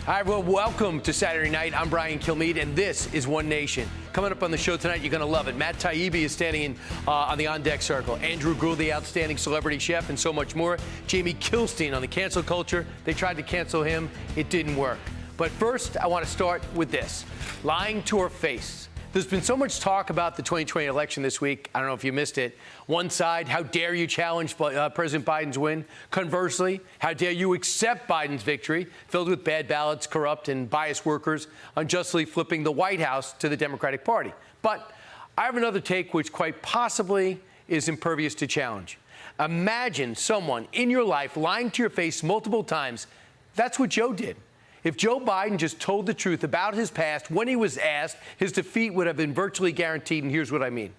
Hi, well, welcome to Saturday Night. I'm Brian Kilmeade, and this is One Nation. Coming up on the show tonight, you're going to love it. Matt Taibbi is standing on the on-deck circle. Andrew Gruhl, the outstanding celebrity chef, and so much more. Jamie Kilstein on the cancel culture. They tried to cancel him. It didn't work. But first, I want to start with this. Lying to our face. There's been so much talk about the 2020 election this week. I don't know if you missed it. One side, how dare you challenge President Biden's win? Conversely, how dare you accept Biden's victory, filled with bad ballots, corrupt and biased workers, unjustly flipping the White House to the Democratic Party. But I have another take which quite possibly is impervious to challenge. Imagine someone in your life lying to your face multiple times. That's what Joe did. If Joe Biden just told the truth about his past when he was asked, his defeat would have been virtually guaranteed, and here's what I mean.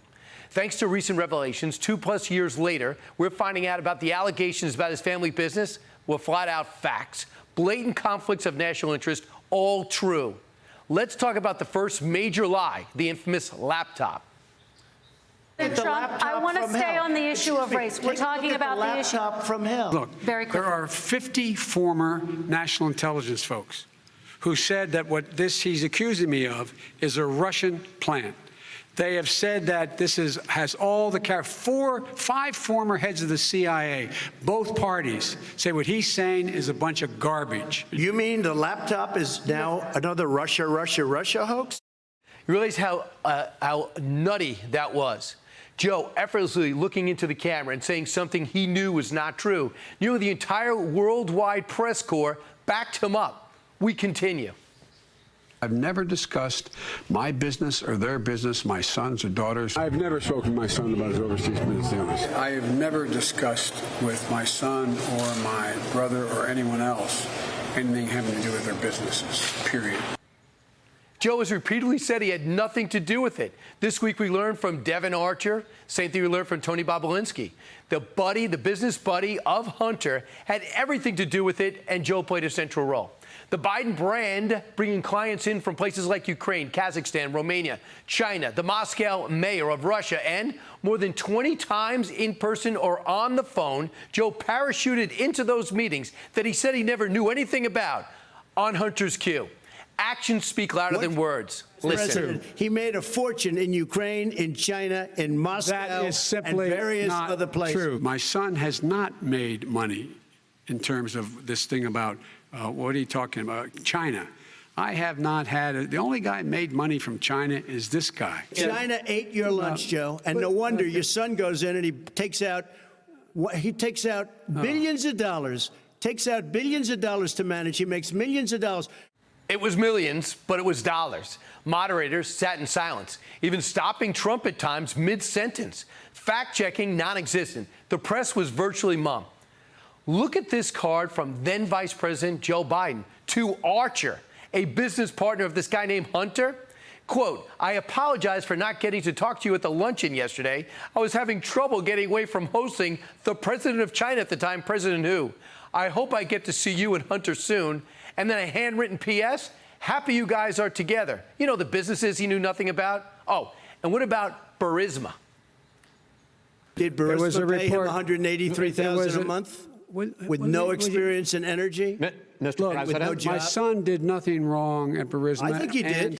Thanks to recent revelations, 2+ years later, we're finding out about the allegations about his family business were flat-out facts. Blatant conflicts of national interest, all true. Let's talk about the first major lie, the infamous laptop. Trump, I want to stay on the issue of race. We're talking about the issue. From him. Look, there are 50 former national intelligence folks who said that what he's accusing me of is a Russian plant. They have said that this has all the 5 former heads of the CIA, both parties, say what he's saying is a bunch of garbage. You mean the laptop is now another Russia hoax? You realize how nutty that was? Joe effortlessly looking into the camera and saying something he knew was not true. You know, the entire worldwide press corps backed him up. We continue. I've never discussed my business or their business, my sons or daughters. I've never spoken to my son about his overseas business dealings. I have never discussed with my son or my brother or anyone else anything having to do with their businesses, period. Joe has repeatedly said he had nothing to do with it. This week we learned from Devin Archer, same thing we learned from Tony Bobulinski. The business buddy of Hunter, had everything to do with it, and Joe played a central role. The Biden brand bringing clients in from places like Ukraine, Kazakhstan, Romania, China, the Moscow mayor of Russia, and more than 20 times in person or on the phone, Joe parachuted into those meetings that he said he never knew anything about on Hunter's cue. Actions speak louder than words. Listen. He made a fortune in Ukraine, in China, in Moscow, that is simply and various not other places. True. My son has not made money in terms of this thing about, what are you talking about, China. I have not had the only guy made money from China is this guy. China ate your lunch, Joe, and no wonder your son goes in and he takes out billions of dollars, to manage. He makes millions of dollars. It was millions, but it was dollars. Moderators sat in silence, even stopping Trump at times mid-sentence. Fact-checking non-existent. The press was virtually mum. Look at this card from then Vice President Joe Biden to Archer, a business partner of this guy named Hunter. Quote, I apologize for not getting to talk to you at the luncheon yesterday. I was having trouble getting away from hosting the president of China at the time, President Hu. I hope I get to see you and Hunter soon. And then a handwritten P.S., happy you guys are together. You know, the businesses he knew nothing about. Oh, and what about Burisma? Did Burisma pay him $183,000 a month with no experience in energy? Mr. President, my son did nothing wrong at Burisma. I think he did.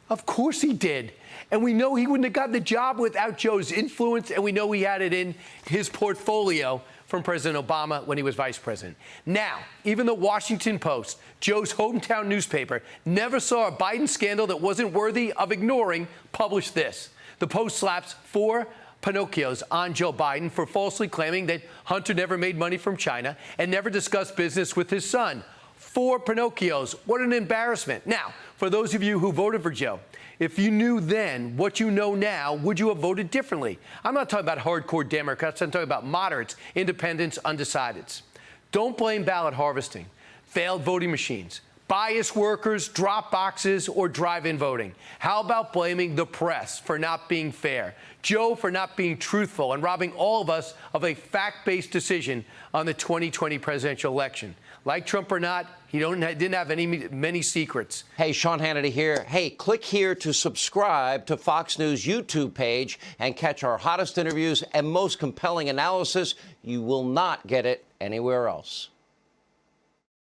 Of course he did. And we know he wouldn't have gotten the job without Joe's influence, and we know he had it in his portfolio from President Obama when he was vice president. Now, even the Washington Post, Joe's hometown newspaper, never saw a Biden scandal that wasn't worthy of ignoring, published this. The Post slaps 4 Pinocchios on Joe Biden for falsely claiming that Hunter never made money from China and never discussed business with his son. 4 Pinocchios. What an embarrassment. Now, for those of you who voted for Joe, if you knew then what you know now, would you have voted differently? I'm not talking about hardcore Democrats. I'm talking about moderates, independents, undecideds. Don't blame ballot harvesting, failed voting machines, biased workers, drop boxes, or drive-in voting. How about blaming the press for not being fair, Joe for not being truthful, and robbing all of us of a fact-based decision on the 2020 presidential election? Like Trump or not, he didn't have many secrets. Hey, Sean Hannity here. Hey, click here to subscribe to Fox News YouTube page and catch our hottest interviews and most compelling analysis. You will not get it anywhere else.